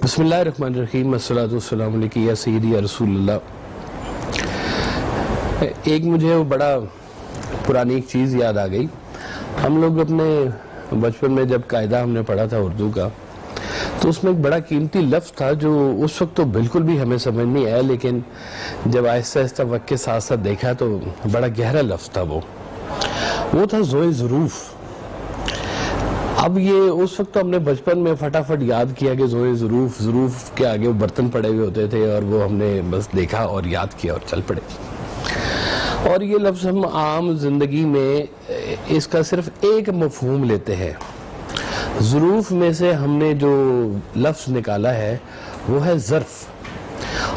بسم اللہ الرحمن الرحیم، الصلاۃ والسلام علیکم یا سیدی یا رسول اللہ۔ ایک مجھے وہ بڑا پرانی ایک چیز یاد آ گئی۔ ہم لوگ اپنے بچپن میں جب قاعدہ ہم نے پڑھا تھا اردو کا، تو اس میں ایک بڑا قیمتی لفظ تھا جو اس وقت تو بالکل بھی ہمیں سمجھ نہیں آیا، لیکن جب آہستہ آہستہ وقت کے ساتھ ساتھ دیکھا تو بڑا گہرا لفظ تھا۔ وہ تھا ذوئے ظروف۔ اب یہ اس وقت تو ہم نے بچپن میں فٹافٹ یاد کیا کہ ذوئے ظروف کے آگے وہ برتن پڑے ہوئے ہوتے تھے، اور وہ ہم نے بس دیکھا اور یاد کیا اور چل پڑے۔ اور یہ لفظ ہم عام زندگی میں اس کا صرف ایک مفہوم لیتے ہیں۔ ظروف میں سے ہم نے جو لفظ نکالا ہے وہ ہے ظرف،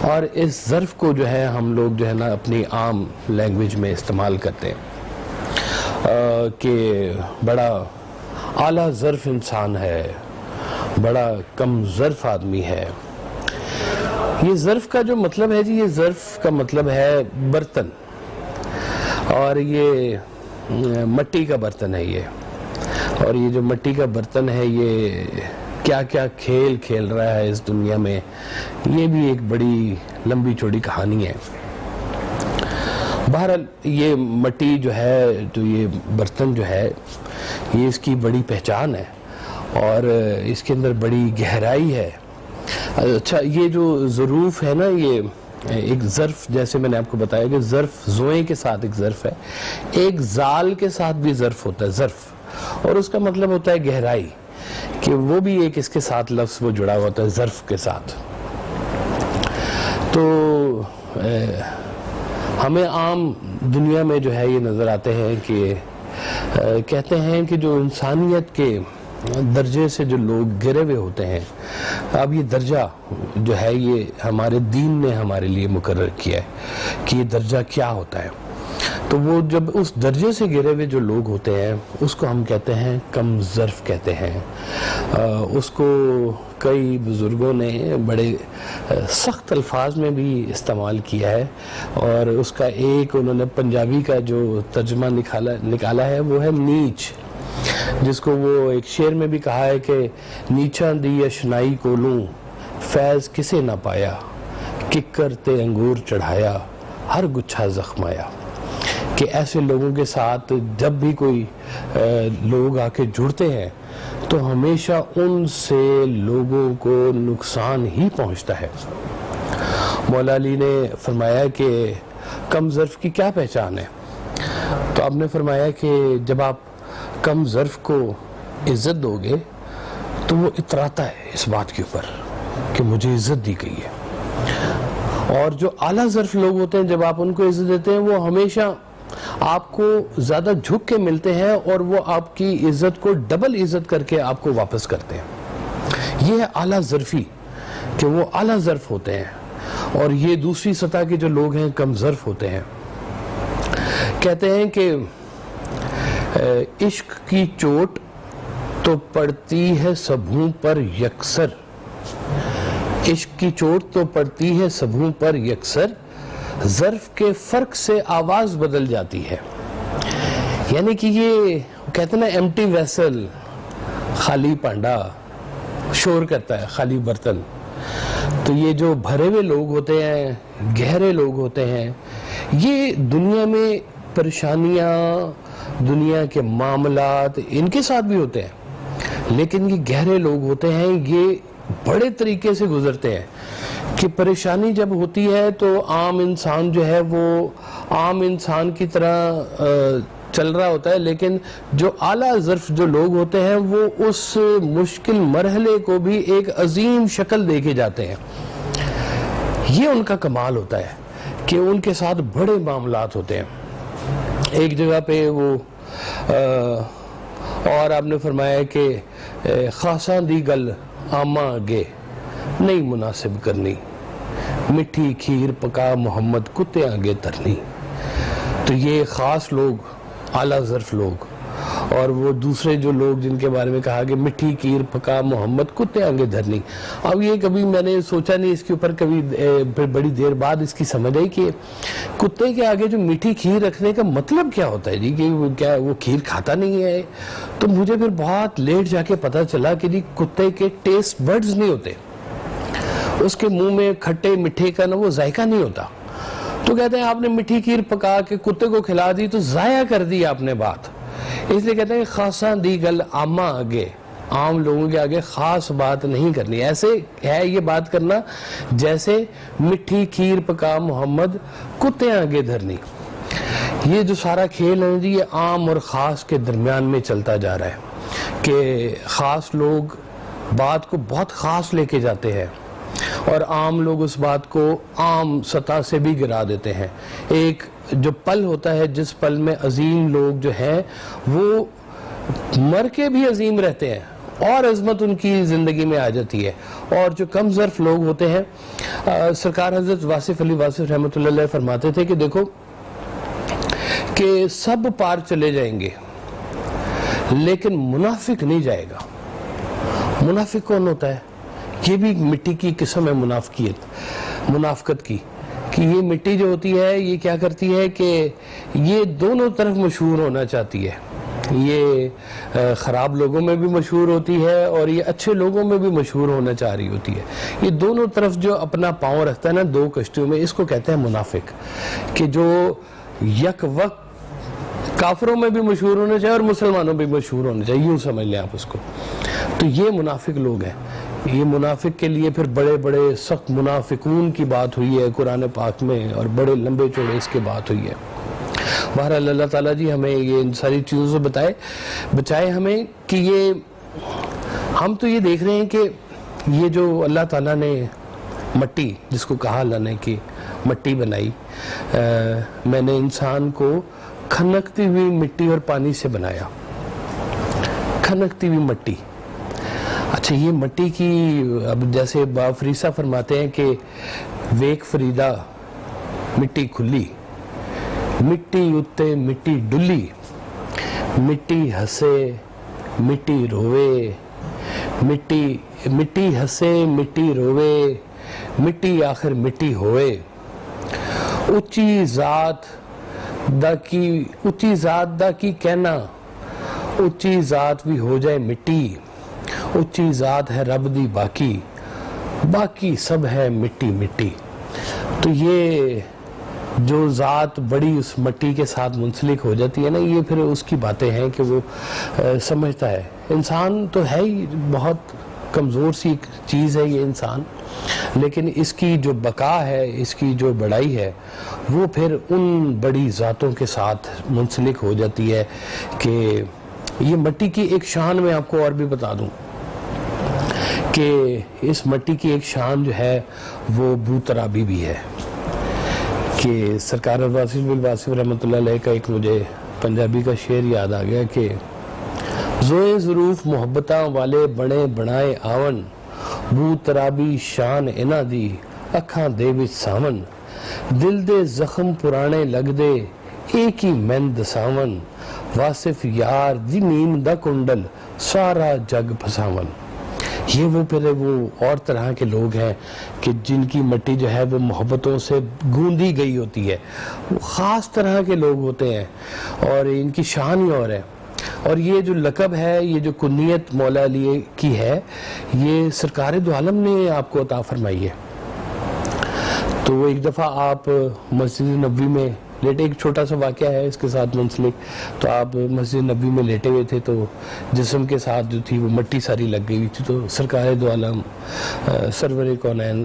اور اس ظرف کو جو ہے ہم لوگ جو ہے نا اپنی عام لینگویج میں استعمال کرتے ہیں کہ بڑا اعلیٰ ظرف انسان ہے، بڑا کم ظرف آدمی ہے۔ یہ ظرف کا جو مطلب ہے جی، یہ ظرف کا مطلب ہے برتن، اور یہ مٹی کا برتن ہے یہ، اور یہ جو مٹی کا برتن ہے یہ کیا کیا کھیل کھیل رہا ہے اس دنیا میں، یہ بھی ایک بڑی لمبی چوڑی کہانی ہے۔ بہرحال یہ مٹی جو ہے، تو یہ برتن جو ہے، یہ اس کی بڑی پہچان ہے اور اس کے اندر بڑی گہرائی ہے۔ اچھا، یہ جو ظروف ہے نا، یہ ایک ظرف، جیسے میں نے آپ کو بتایا کہ ظرف زوئیں کے ساتھ ایک ظرف ہے، ایک زال کے ساتھ بھی ظرف ہوتا ہے، ظرف، اور اس کا مطلب ہوتا ہے گہرائی، کہ وہ بھی ایک اس کے ساتھ لفظ وہ جڑا ہوتا ہے ظرف کے ساتھ۔ تو ہمیں عام دنیا میں جو ہے یہ نظر آتے ہیں کہ کہتے ہیں کہ جو انسانیت کے درجے سے جو لوگ گرے ہوئے ہوتے ہیں، اب یہ درجہ جو ہے یہ ہمارے دین نے ہمارے لیے مقرر کیا ہے کہ یہ درجہ کیا ہوتا ہے۔ تو وہ جب اس درجے سے گرے ہوئے جو لوگ ہوتے ہیں اس کو ہم کہتے ہیں کم ظرف کہتے ہیں۔ اس کو کئی بزرگوں نے بڑے سخت الفاظ میں بھی استعمال کیا ہے، اور اس کا ایک انہوں نے پنجابی کا جو ترجمہ نکالا ہے وہ ہے نیچ، جس کو وہ ایک شعر میں بھی کہا ہے کہ نیچاں دی اشنائی کولوں فیض کسے نہ پایا، ککر تے انگور چڑھایا ہر گچھا زخمایا۔ کہ ایسے لوگوں کے ساتھ جب بھی کوئی لوگ آ کے جڑتے ہیں تو ہمیشہ ان سے لوگوں کو نقصان ہی پہنچتا ہے۔ مولا علی نے فرمایا کہ کم ظرف کی کیا پہچان ہے؟ تو آپ نے فرمایا کہ جب آپ کم ظرف کو عزت دو گے تو وہ اتراتا ہے اس بات کے اوپر کہ مجھے عزت دی گئی ہے، اور جو اعلیٰ ظرف لوگ ہوتے ہیں جب آپ ان کو عزت دیتے ہیں وہ ہمیشہ آپ کو زیادہ جھک کے ملتے ہیں، اور وہ آپ کی عزت کو ڈبل عزت کر کے آپ کو واپس کرتے ہیں۔ یہ ہے اعلیٰ ظرفی، کہ وہ اعلیٰ ظرف ہوتے ہیں، اور یہ دوسری سطح کے جو لوگ ہیں کم ظرف ہوتے ہیں۔ کہتے ہیں کہ عشق کی چوٹ تو پڑتی ہے سبھوں پر یکسر، عشق کی چوٹ تو پڑتی ہے سبھوں پر یکسر، ظرف کے فرق سے آواز بدل جاتی ہے۔ یعنی کہ یہ کہتے ہیں نا ایمٹی ویسل، خالی پانڈا شور کرتا ہے، خالی برتن۔ تو یہ جو بھرے ہوئے لوگ ہوتے ہیں، گہرے لوگ ہوتے ہیں، یہ دنیا میں پریشانیاں، دنیا کے معاملات ان کے ساتھ بھی ہوتے ہیں، لیکن یہ گہرے لوگ ہوتے ہیں، یہ بڑے طریقے سے گزرتے ہیں کہ پریشانی جب ہوتی ہے تو عام انسان جو ہے وہ عام انسان کی طرح چل رہا ہوتا ہے، لیکن جو اعلیٰ ظرف جو لوگ ہوتے ہیں وہ اس مشکل مرحلے کو بھی ایک عظیم شکل دے کے جاتے ہیں۔ یہ ان کا کمال ہوتا ہے کہ ان کے ساتھ بڑے معاملات ہوتے ہیں۔ ایک جگہ پہ وہ اور آپ نے فرمایا کہ خاصاں دی گل آماں اگے نہیں مناسب کرنی، مٹھی کھیر پکا محمد کتے آگے ترنی۔ تو یہ خاص لوگ، اعلیٰ ظرف لوگ، اور وہ دوسرے جو لوگ جن کے بارے میں کہا کہ مٹھی کھیر پکا محمد کتے آگے دھرنی۔ اب یہ کبھی میں نے سوچا نہیں اس کے اوپر، کبھی بڑی دیر بعد اس کی سمجھ آئی کہ کتے کے آگے جو میٹھی کھیر رکھنے کا مطلب کیا ہوتا ہے جی، کہ کیا وہ کھیر کھاتا نہیں ہے؟ تو مجھے پھر بہت لیٹ جا کے پتہ چلا کہ جی کتے کے ٹیسٹ برڈز نہیں ہوتے، اس کے منہ میں کھٹے میٹھے کا وہ ذائقہ نہیں ہوتا. تو کہتے ہیں آپ نے میٹھی کھیر پکا کے کتے کو کھلا دی تو ضائع کر دی آپ نے بات. اس لیے کہتے ہیں خاصاں دی گل عامہ آگے, عام لوگوں کے آگے خاص بات نہیں کرنی. ایسے ہے یہ بات کرنا جیسے مٹھی کھیر پکا محمد کتے آگے دھرنی. یہ جو سارا کھیل ہے جی یہ عام اور خاص کے درمیان میں چلتا جا رہا ہے کہ خاص لوگ بات کو بہت خاص لے کے جاتے ہیں اور عام لوگ اس بات کو عام سطح سے بھی گرا دیتے ہیں. ایک جو پل ہوتا ہے جس پل میں عظیم لوگ جو ہیں وہ مر کے بھی عظیم رہتے ہیں اور عظمت ان کی زندگی میں آ جاتی ہے, اور جو کم ظرف لوگ ہوتے ہیں, سرکار حضرت واصف علی واصف رحمۃ اللہ علیہ فرماتے تھے کہ دیکھو کہ سب پار چلے جائیں گے لیکن منافق نہیں جائے گا. منافق کون ہوتا ہے؟ یہ بھی مٹی کی قسم ہے منافقت کی, کہ یہ مٹی جو ہوتی ہے یہ کیا کرتی ہے کہ یہ دونوں طرف مشہور ہونا چاہتی ہے. یہ خراب لوگوں میں بھی مشہور ہوتی ہے اور یہ اچھے لوگوں میں بھی مشہور ہونا چاہ رہی ہوتی ہے. یہ دونوں طرف جو اپنا پاؤں رکھتا ہے نا دو کشتیوں میں, اس کو کہتے ہیں منافق, کہ جو یک وقت کافروں میں بھی مشہور ہونا چاہیے اور مسلمانوں بھی مشہور ہونا چاہیے, یوں سمجھ لیں آپ اس کو. تو یہ منافق لوگ ہیں. یہ منافق کے لیے پھر بڑے بڑے سخت منافقون کی بات ہوئی ہے قرآن پاک میں, اور بڑے لمبے چوڑے اس کے بات ہوئی ہے. بہرحال اللہ تعالیٰ جی ہمیں یہ ان ساری چیزوں سے بچائے ہمیں, کہ یہ ہم تو یہ دیکھ رہے ہیں کہ یہ جو اللہ تعالیٰ نے مٹی, جس کو کہا اللہ نے کہ مٹی بنائی, میں نے انسان کو کھنکتی ہوئی مٹی اور پانی سے بنایا. کھنکتی ہوئی مٹی. اچھا یہ مٹی کی, اب جیسے فریسا فرماتے ہیں کہ ویک فریدا مٹی کھلی, مٹی اتے مٹی ڈلی, مٹی ہسے مٹی روے, مٹی ہسے مٹی روے, مٹی آخر مٹی ہوئے. اچھی ذات دا کی کہنا, اچھی ذات بھی ہو جائے مٹی, اچھی ذات ہے رب دی باقی سب ہے مٹی مٹی. تو یہ جو ذات بڑی اس مٹی کے ساتھ منسلک ہو جاتی ہے نا, یہ پھر اس کی باتیں ہیں کہ وہ سمجھتا ہے. انسان تو ہے ہی بہت کمزور سی چیز ہے یہ انسان, لیکن اس کی جو بقا ہے, اس کی جو بڑائی ہے, وہ پھر ان بڑی ذاتوں کے ساتھ منسلک ہو جاتی ہے. کہ یہ مٹی کی ایک شان میں آپ کو اور بھی بتا دوں کہ اس مٹی کی ایک شان جو ہے وہ بوترابی بھی ہے. کہ سرکار واصف رحمۃ اللہ علیہ کا ایک مجھے پنجابی کا شعر یاد آ گیا کہ زوئے ظروف محبتاں والے بنے بنائے آون, بو ترابی شان انہ دی اکھاں دے وچ ساون, دل دے زخم پرانے لگ دے ایک ہی مین دساون, واصف یار دی نیم دا کنڈل سارا جگ پھساون. یہ وہ پھر وہ اور طرح کے لوگ ہیں کہ جن کی مٹی جو ہے وہ محبتوں سے گوندی گئی ہوتی ہے, وہ خاص طرح کے لوگ ہوتے ہیں اور ان کی شان ہی اور ہے. اور یہ جو لقب ہے, یہ جو کنیت مولا علی کی ہے, یہ سرکار دو عالم نے آپ کو عطا فرمائی ہے. تو ایک دفعہ آپ مسجد نبوی میں لیٹے, ایک چھوٹا سا واقعہ ہے اس کے ساتھ منسلک, تو آپ مسجد نبوی میں لیٹے ہوئے تھے تو جسم کے ساتھ جو تھی وہ مٹی ساری لگ گئی ہوئی تھی. تو سرکار دو عالم سرور کونین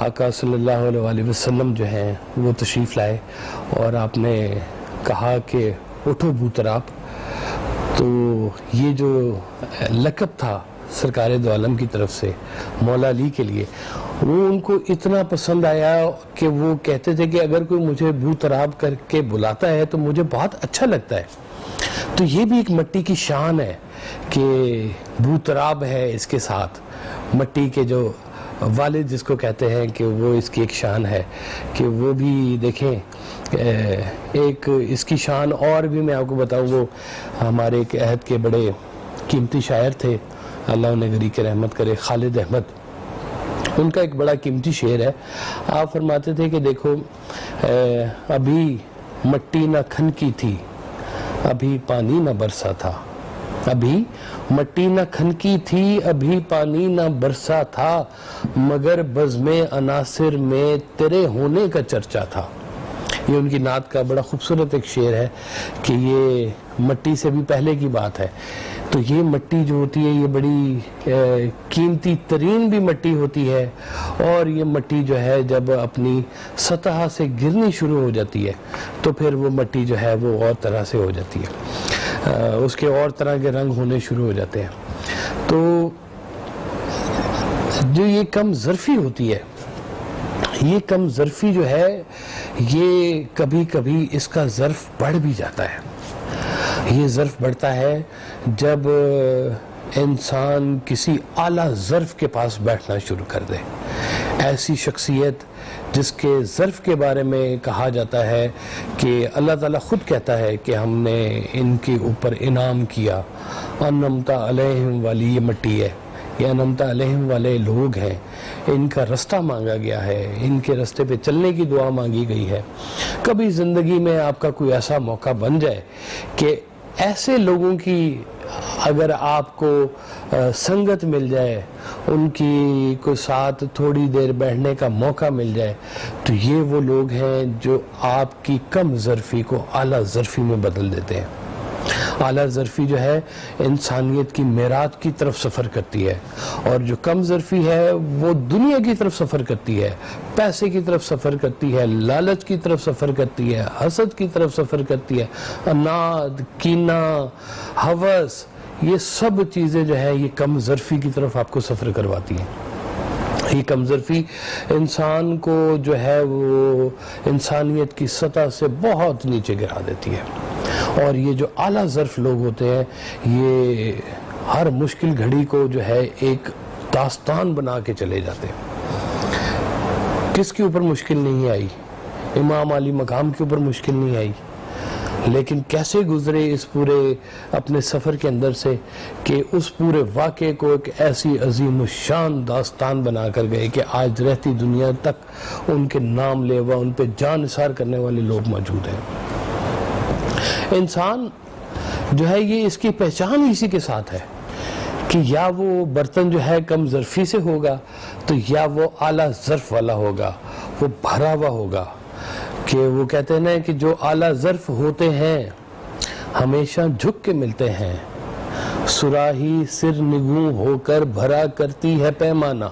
آقا صلی اللہ علیہ وسلم جو ہیں وہ تشریف لائے اور آپ نے کہا کہ اٹھو بوتراب. تو یہ جو لقب تھا سرکار دو عالم کی طرف سے مولا علی کے لیے, وہ ان کو اتنا پسند آیا کہ وہ کہتے تھے کہ اگر کوئی مجھے بوتراب کر کے بلاتا ہے تو مجھے بہت اچھا لگتا ہے. تو یہ بھی ایک مٹی کی شان ہے کہ بوتراب ہے اس کے ساتھ. مٹی کے جو والد جس کو کہتے ہیں کہ وہ اس کی ایک شان ہے کہ وہ بھی دیکھیں. ایک اس کی شان اور بھی میں آپ کو بتاؤں, وہ ہمارے ایک عہد کے بڑے قیمتی شاعر تھے, اللہ انہیں غریق کے رحمت کرے, خالد احمد. ان کا ایک بڑا قیمتی شعر ہے. آپ فرماتے تھے کہ دیکھو ابھی مٹی نہ کھنکی تھی, ابھی پانی نہ برسا تھا, ابھی مٹی نہ کھنکی تھی، ابھی پانی نہ برسا تھا، مگر بزم عناصر میں تیرے ہونے کا چرچا تھا۔ یہ ان کی نعت کا بڑا خوبصورت ایک شعر ہے کہ یہ مٹی سے بھی پہلے کی بات ہے۔ تو یہ مٹی جو ہوتی ہے یہ بڑی قیمتی ترین بھی مٹی ہوتی ہے، اور یہ مٹی جو ہے جب اپنی سطح سے گرنی شروع ہو جاتی ہے تو پھر وہ مٹی جو ہے وہ اور طرح سے ہو جاتی ہے، اس کے اور طرح کے رنگ ہونے شروع ہو جاتے ہیں۔ تو جو یہ کم ظرفی ہوتی ہے، یہ کم ظرفی جو ہے یہ کبھی کبھی اس کا ظرف بڑھ بھی جاتا ہے۔ یہ ظرف بڑھتا ہے جب انسان کسی اعلیٰ ظرف کے پاس بیٹھنا شروع کر دے۔ ایسی شخصیت جس کے ظرف کے بارے میں کہا جاتا ہے کہ اللہ تعالیٰ خود کہتا ہے کہ ہم نے ان کے اوپر انعام کیا، انعمت علیہم والی یہ مٹی ہے، یہ انعمت علیہم والے لوگ ہیں، ان کا رستہ مانگا گیا ہے، ان کے رستے پہ چلنے کی دعا مانگی گئی ہے۔ کبھی زندگی میں آپ کا کوئی ایسا موقع بن جائے کہ ایسے لوگوں کی اگر آپ کو سنگت مل جائے، ان کی کوئی ساتھ تھوڑی دیر بیٹھنے کا موقع مل جائے، تو یہ وہ لوگ ہیں جو آپ کی کم ظرفی کو اعلیٰ ظرفی میں بدل دیتے ہیں۔ اعلیٰ ظرفی جو ہے انسانیت کی معراج کی طرف سفر کرتی ہے، اور جو کم ظرفی ہے وہ دنیا کی طرف سفر کرتی ہے، پیسے کی طرف سفر کرتی ہے، لالچ کی طرف سفر کرتی ہے، حسد کی طرف سفر کرتی ہے، اناد، کینہ، ہوس، یہ سب چیزیں جو ہے یہ کم ظرفی کی طرف آپ کو سفر کرواتی ہیں۔ یہ کم ظرفی انسان کو جو ہے وہ انسانیت کی سطح سے بہت نیچے گرا دیتی ہے، اور یہ جو اعلیٰ ظرف لوگ ہوتے ہیں یہ ہر مشکل گھڑی کو جو ہے ایک داستان بنا کے چلے جاتے ہیں۔ کس کے اوپر مشکل نہیں آئی؟ امام علی مقام کے اوپر مشکل نہیں آئی، لیکن کیسے گزرے اس پورے اپنے سفر کے اندر سے کہ اس پورے واقعے کو ایک ایسی عظیم الشان داستان بنا کر گئے کہ آج رہتی دنیا تک ان کے نام لیوا، ان پہ جان نثار کرنے والے لوگ موجود ہیں۔ انسان جو ہے یہ اس کی پہچان اسی کے ساتھ ہے کہ یا وہ برتن جو ہے کم ظرفی سے ہوگا تو یا وہ اعلیٰ ظرف والا ہوگا، وہ بھرا ہوا ہوگا۔ کہ وہ کہتے ہیں نا کہ جو اعلیٰ ظرف ہوتے ہیں ہمیشہ جھک کے ملتے ہیں، صراحی سر نگوں ہو کر بھرا کرتی ہے پیمانہ۔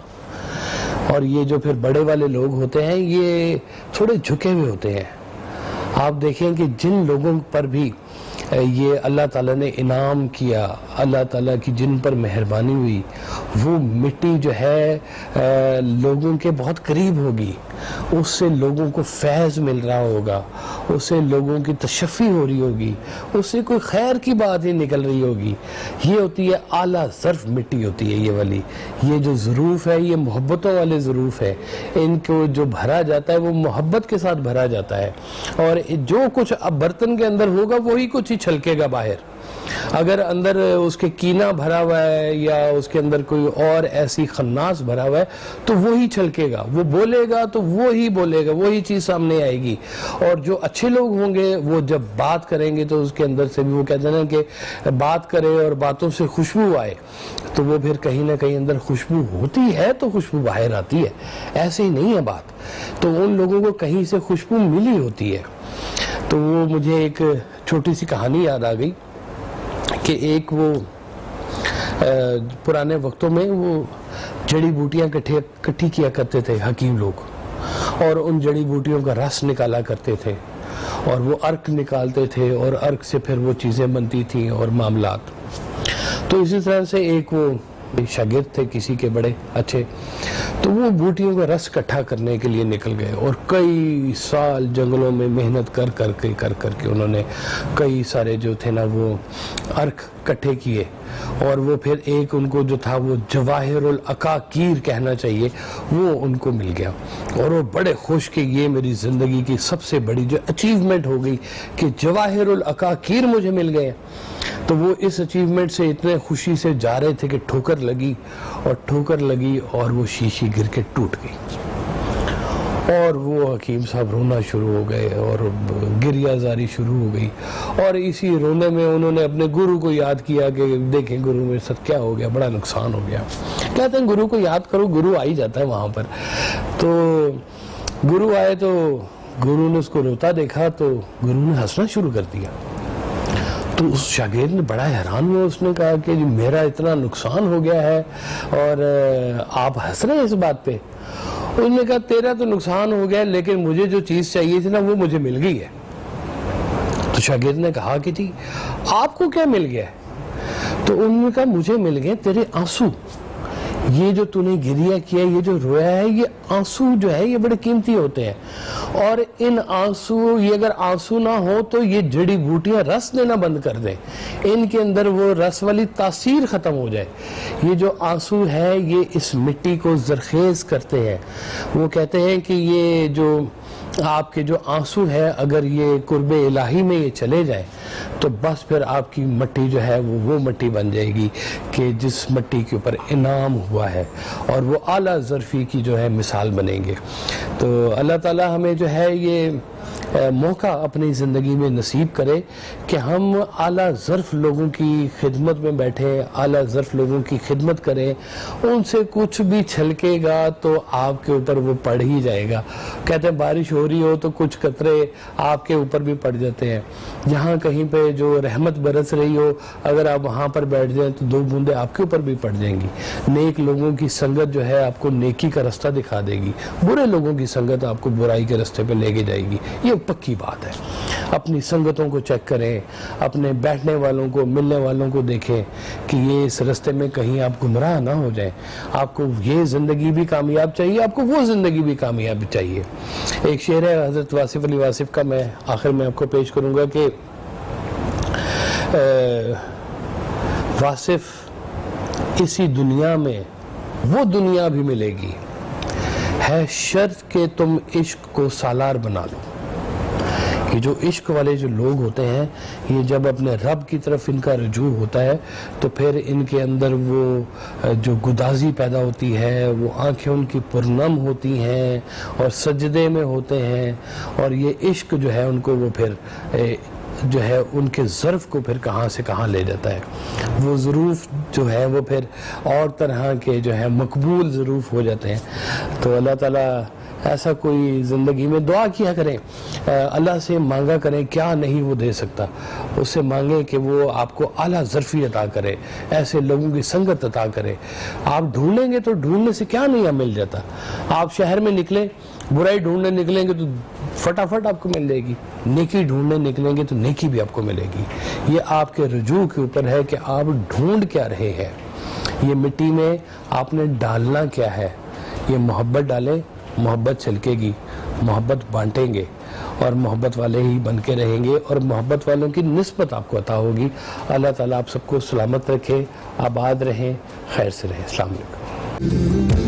اور یہ جو پھر بڑے والے لوگ ہوتے ہیں یہ تھوڑے جھکے ہوئے ہوتے ہیں۔ آپ دیکھیں کہ جن لوگوں پر بھی یہ اللہ تعالیٰ نے انعام کیا، اللہ تعالیٰ کی جن پر مہربانی ہوئی، وہ مٹی جو ہے لوگوں کے بہت قریب ہوگی، اس سے لوگوں کو فیض مل رہا ہوگا، اس سے لوگوں کی تشفی ہو رہی ہوگی، اس سے کوئی خیر کی بات ہی نکل رہی ہوگی۔ یہ ہوتی ہے اعلیٰ ظرف مٹی ہوتی ہے یہ والی۔ یہ جو ظروف ہے یہ محبتوں والے ظروف ہے، ان کو جو بھرا جاتا ہے وہ محبت کے ساتھ بھرا جاتا ہے، اور جو کچھ اب برتن کے اندر ہوگا وہی کچھ ہی چھلکے گا باہر۔ اگر اندر اس کے کینہ بھرا ہوا ہے یا اس کے اندر کوئی اور ایسی خناس بھرا ہوا ہے تو وہی چھلکے گا، وہ بولے گا تو وہی بولے گا، وہی چیز سامنے آئے گی۔ اور جو اچھے لوگ ہوں گے وہ جب بات کریں گے تو اس کے اندر سے بھی وہ کہتے ہیں کہ بات کرے اور باتوں سے خوشبو آئے، تو وہ پھر کہیں نہ کہیں اندر خوشبو ہوتی ہے تو خوشبو باہر آتی ہے، ایسے ہی نہیں ہے بات۔ تو ان لوگوں کو کہیں سے خوشبو ملی ہوتی ہے۔ تو وہ مجھے ایک چھوٹی سی کہانی یاد آ گئی کہ ایک وہ پرانے وقتوں میں وہ جڑی بوٹیاں کٹھی کیا کرتے تھے حکیم لوگ، اور ان جڑی بوٹیوں کا رس نکالا کرتے تھے، اور وہ عرق نکالتے تھے، اور عرق سے پھر وہ چیزیں بنتی تھیں اور معاملات۔ تو اسی طرح سے ایک وہ شاگرد تھے کسی کے بڑے اچھے، تو وہ بوٹیوں کا رس اکٹھا کرنے کے لیے نکل گئے، اور کئی سال جنگلوں میں محنت کر کے انہوں نے کئی سارے جو تھے نا وہ عرق اکٹھے کیے، اور وہ پھر ایک ان کو جو تھا وہ جواہر العقاقیر کہنا چاہیے وہ ان کو مل گیا، اور وہ بڑے خوش کہ یہ میری زندگی کی سب سے بڑی جو اچیومنٹ ہو گئی کہ جواہر العقاقیر مجھے مل گئے۔ تو وہ اس اچیومنٹ سے اتنے خوشی سے جا رہے تھے کہ ٹھوکر لگی اور وہ شیشی گر کے ٹوٹ گئی، اور وہ حکیم صاحب رونا شروع ہو گئے اور گریہ زاری شروع ہو گئی، اور اسی رونے میں انہوں نے اپنے گرو کو یاد کیا کہ دیکھیں گرو میرے ساتھ کیا ہو گیا، بڑا نقصان ہو گیا۔ کہتے ہیں گرو کو یاد کرو، گرو آ ہی جاتا ہے وہاں پر۔ تو گرو آئے تو گرو نے اس کو روتا دیکھا تو گرو نے ہنسنا شروع کر دیا۔ تو اس شاگرد نے بڑا حیران ہوا، اس نے کہا کہ میرا اتنا نقصان ہو گیا ہے اور آپ ہنس رہے ہیں اس بات پہ؟ انہوں نے کہا تیرا تو نقصان ہو گیا لیکن مجھے جو چیز چاہیے تھی نا وہ مجھے مل گئی ہے۔ تو شاگرد نے کہا کہ جی آپ کو کیا مل گیا ہے؟ تو انہوں نے کہا مجھے مل گئے تیرے آنسو، یہ جو تو نے گریہ کیا، یہ جو رویا ہے، یہ آنسو جو ہے یہ بڑے قیمتی ہوتے ہیں، اور ان آنسو، یہ اگر آنسو نہ ہو تو یہ جڑی بوٹیاں رس دینا بند کر دیں، ان کے اندر وہ رس والی تاثیر ختم ہو جائے۔ یہ جو آنسو ہے یہ اس مٹی کو زرخیز کرتے ہیں۔ وہ کہتے ہیں کہ یہ جو آپ کے جو آنسو ہے اگر یہ قرب الہی میں یہ چلے جائیں تو بس پھر آپ کی مٹی جو ہے وہ مٹی بن جائے گی کہ جس مٹی کے اوپر انعام ہوا ہے، اور وہ اعلیٰ ظرفی کی جو ہے مثال بنیں گے۔ تو اللہ تعالی ہمیں جو ہے یہ موقع اپنی زندگی میں نصیب کرے کہ ہم اعلیٰ ظرف لوگوں کی خدمت میں بیٹھیں، اعلیٰ ظرف لوگوں کی خدمت کریں، ان سے کچھ بھی چھلکے گا تو آپ کے اوپر وہ پڑ ہی جائے گا۔ کہتے ہیں بارش ہو رہی ہو تو کچھ قطرے آپ کے اوپر بھی پڑ جاتے ہیں، جہاں کہیں پہ جو رحمت برس رہی ہو اگر آپ وہاں پر بیٹھ جائیں تو 2 بوندیں آپ کے اوپر بھی پڑ جائیں گی۔ نیک لوگوں کی سنگت جو ہے آپ کو نیکی کا رستہ دکھا دے گی، برے لوگوں کی سنگت آپ کو برائی کے رستے پہ لے کے جائے گی، یہ پکی بات ہے۔ اپنی سنگتوں کو چیک کریں، اپنے بیٹھنے والوں کو، ملنے والوں کو دیکھیں کہ یہ اس رستے میں کہیں آپ گمراہ نہ ہو جائیں۔ آپ کو یہ زندگی بھی کامیاب چاہیے، آپ کو وہ زندگی بھی کامیاب چاہیے۔ ایک شعر ہے حضرت واصف علی واصف کا، میں آخر میں آپ کو پیش کروں گا کہ واصف اسی دنیا میں وہ دنیا بھی ملے گی، ہے شرط کہ تم عشق کو سالار بنا لو۔ یہ جو عشق والے جو لوگ ہوتے ہیں، یہ جب اپنے رب کی طرف ان کا رجوع ہوتا ہے تو پھر ان کے اندر وہ جو گدازی پیدا ہوتی ہے، وہ آنکھیں ان کی پرنم ہوتی ہیں اور سجدے میں ہوتے ہیں، اور یہ عشق جو ہے ان کو وہ پھر جو ہے ان کے ظرف کو پھر کہاں سے کہاں لے جاتا ہے۔ وہ ظروف جو ہے وہ پھر اور طرح کے جو ہے مقبول ظروف ہو جاتے ہیں۔ تو اللہ تعالیٰ ایسا کوئی زندگی میں دعا کیا کریں، اللہ سے مانگا کریں، کیا نہیں وہ دے سکتا، اس سے مانگیں کہ وہ آپ کو اعلیٰ ظرفی عطا کرے، ایسے لوگوں کی سنگت عطا کرے۔ آپ ڈھونڈیں گے تو ڈھونڈنے سے کیا نہیں مل جاتا۔ آپ شہر میں نکلیں، برائی ڈھونڈنے نکلیں گے تو فٹافٹ آپ کو مل جائے گی، نیکی ڈھونڈنے نکلیں گے تو نیکی بھی آپ کو ملے گی۔ یہ آپ کے رجوع کے اوپر ہے کہ آپ ڈھونڈ کیا رہے ہیں، یہ مٹی میں آپ نے ڈالنا کیا ہے۔ یہ محبت ڈالیں، محبت چھلکے گی، محبت بانٹیں گے اور محبت والے ہی بن کے رہیں گے، اور محبت والوں کی نسبت آپ کو عطا ہوگی۔ اللہ تعالیٰ آپ سب کو سلامت رکھے، آباد رہیں، خیر سے رہیں۔ السلام علیکم۔